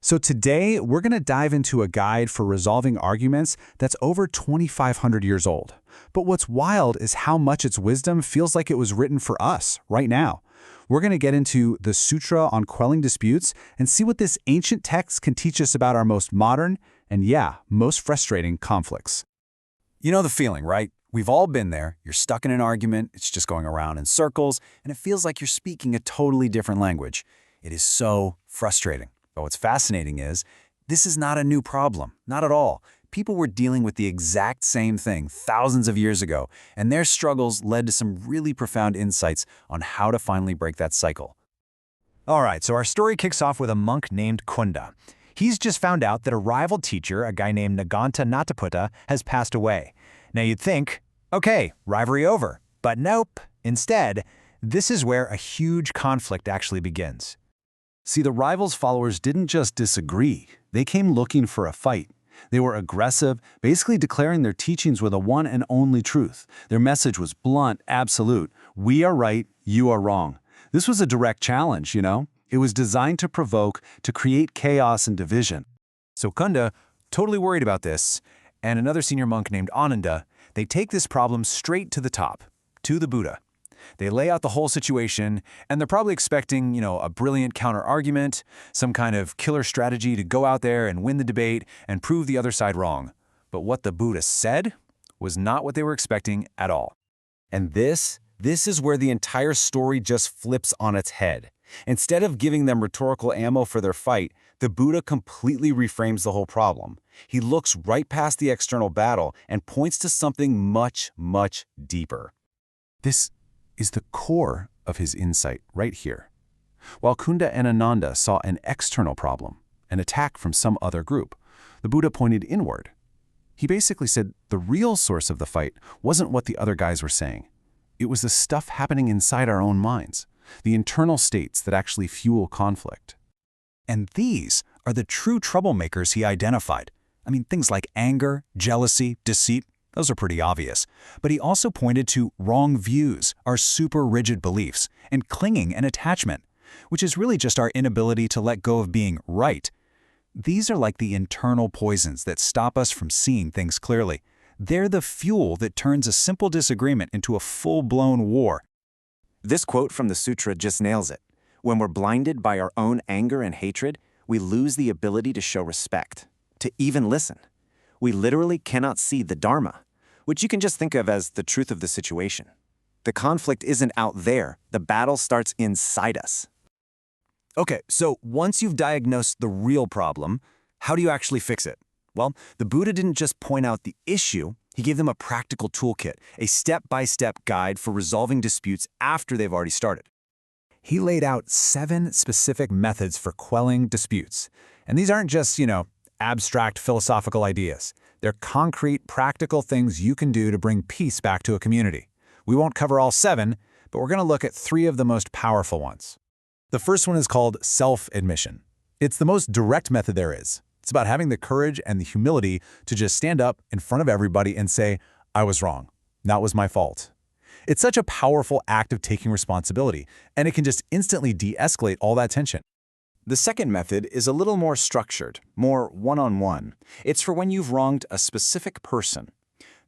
So today, we're going to dive into a guide for resolving arguments that's over 2,500 years old. But what's wild is how much its wisdom feels like it was written for us, right now. We're going to get into the Sutra on quelling disputes and see what this ancient text can teach us about our most modern and, yeah, most frustrating conflicts. You know the feeling, right? We've all been there. You're stuck in an argument, it's just going around in circles, and it feels like you're speaking a totally different language. It is so frustrating. But what's fascinating is, this is not a new problem, not at all. People were dealing with the exact same thing thousands of years ago, and their struggles led to some really profound insights on how to finally break that cycle. All right, so our story kicks off with a monk named Kunda. He's just found out that a rival teacher, a guy named Naganta Nataputta, has passed away. Now you'd think, okay, rivalry over. But nope. Instead, this is where a huge conflict actually begins. See, the rival's followers didn't just disagree. They came looking for a fight. They were aggressive, basically declaring their teachings were the one and only truth. Their message was blunt, absolute. We are right, you are wrong. This was a direct challenge, you know? It was designed to provoke, to create chaos and division. So Kunda, totally worried about this, and another senior monk named Ānanda, they take this problem straight to the top, to the Buddha. They lay out the whole situation, and they're probably expecting, a brilliant counter-argument, some kind of killer strategy to go out there and win the debate and prove the other side wrong. But what the Buddha said was not what they were expecting at all. And this is where the entire story just flips on its head. Instead of giving them rhetorical ammo for their fight, the Buddha completely reframes the whole problem. He looks right past the external battle and points to something much, much deeper. This is the core of his insight right here. While Kunda and Ānanda saw an external problem, an attack from some other group, the Buddha pointed inward. He basically said the real source of the fight wasn't what the other guys were saying. It was the stuff happening inside our own minds, the internal states that actually fuel conflict. And these are the true troublemakers he identified. I mean, things like anger, jealousy, deceit, those are pretty obvious. But he also pointed to wrong views, our super rigid beliefs, and clinging and attachment, which is really just our inability to let go of being right. These are like the internal poisons that stop us from seeing things clearly. They're the fuel that turns a simple disagreement into a full-blown war. This quote from the Sutra just nails it. When we're blinded by our own anger and hatred, we lose the ability to show respect, to even listen. We literally cannot see the Dharma, which you can just think of as the truth of the situation. The conflict isn't out there. The battle starts inside us. Okay, so once you've diagnosed the real problem, how do you actually fix it? Well, the Buddha didn't just point out the issue, he gave them a practical toolkit, a step-by-step guide for resolving disputes after they've already started. He laid out 7 specific methods for quelling disputes. And these aren't just, abstract philosophical ideas. They're concrete, practical things you can do to bring peace back to a community. We won't cover all 7, but we're going to look at 3 of the most powerful ones. The first one is called self-admission. It's the most direct method there is. It's about having the courage and the humility to just stand up in front of everybody and say, I was wrong. That was my fault. It's such a powerful act of taking responsibility, and it can just instantly de-escalate all that tension. The second method is a little more structured, more one-on-one. It's for when you've wronged a specific person.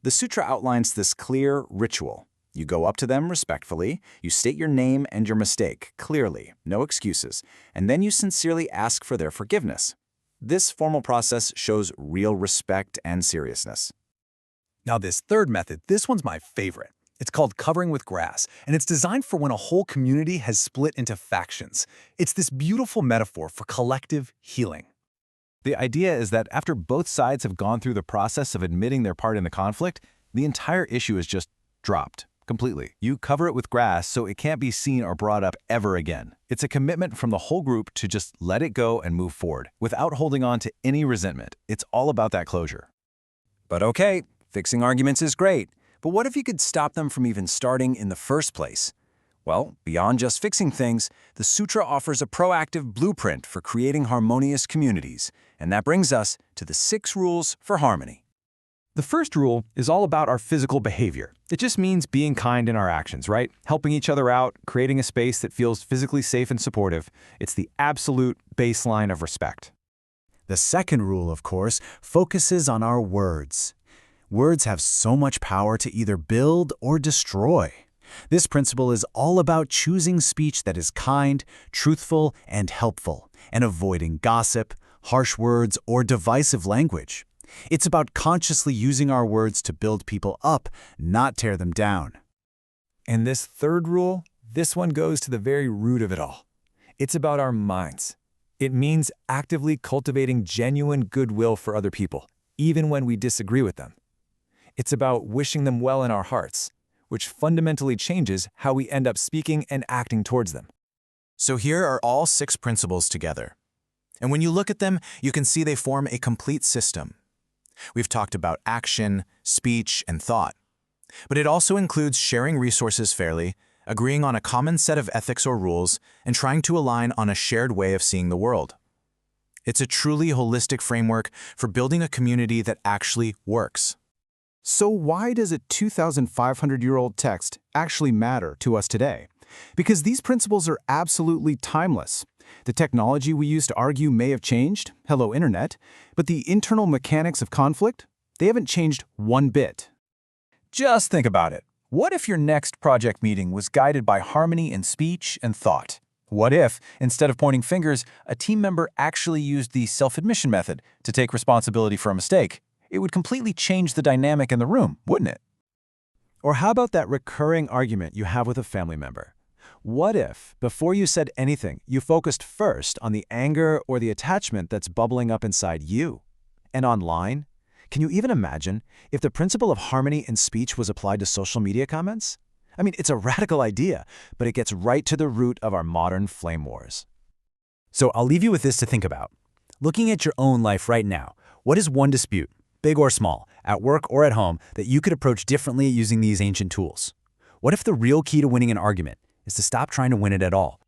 The sutra outlines this clear ritual. You go up to them respectfully, you state your name and your mistake clearly, no excuses, and then you sincerely ask for their forgiveness. This formal process shows real respect and seriousness. Now this third method, this one's my favorite. It's called covering with grass, and it's designed for when a whole community has split into factions. It's this beautiful metaphor for collective healing. The idea is that after both sides have gone through the process of admitting their part in the conflict, the entire issue is just dropped completely. You cover it with grass so it can't be seen or brought up ever again. It's a commitment from the whole group to just let it go and move forward without holding on to any resentment. It's all about that closure. But okay, fixing arguments is great. But what if you could stop them from even starting in the first place? Well, beyond just fixing things, the Sutra offers a proactive blueprint for creating harmonious communities. And that brings us to the 6 rules for harmony. The first rule is all about our physical behavior. It just means being kind in our actions, right? Helping each other out, creating a space that feels physically safe and supportive. It's the absolute baseline of respect. The second rule, of course, focuses on our words. Words have so much power to either build or destroy. This principle is all about choosing speech that is kind, truthful, and helpful, and avoiding gossip, harsh words, or divisive language. It's about consciously using our words to build people up, not tear them down. And this third rule, this one goes to the very root of it all. It's about our minds. It means actively cultivating genuine goodwill for other people, even when we disagree with them. It's about wishing them well in our hearts, which fundamentally changes how we end up speaking and acting towards them. So here are all 6 principles together. And when you look at them, you can see they form a complete system. We've talked about action, speech, and thought. But it also includes sharing resources fairly, agreeing on a common set of ethics or rules, and trying to align on a shared way of seeing the world. It's a truly holistic framework for building a community that actually works. So why does a 2,500-year-old text actually matter to us today? Because these principles are absolutely timeless. The technology we use to argue may have changed, hello internet, but the internal mechanics of conflict, they haven't changed one bit. Just think about it. What if your next project meeting was guided by harmony in speech and thought? What if, instead of pointing fingers, a team member actually used the self-admission method to take responsibility for a mistake? It would completely change the dynamic in the room, wouldn't it? Or how about that recurring argument you have with a family member? What if, before you said anything, you focused first on the anger or the attachment that's bubbling up inside you? And online? Can you even imagine if the principle of harmony in speech was applied to social media comments? I mean, it's a radical idea, but it gets right to the root of our modern flame wars. So I'll leave you with this to think about. Looking at your own life right now, what is one dispute, big or small, at work or at home, that you could approach differently using these ancient tools? What if the real key to winning an argument is to stop trying to win it at all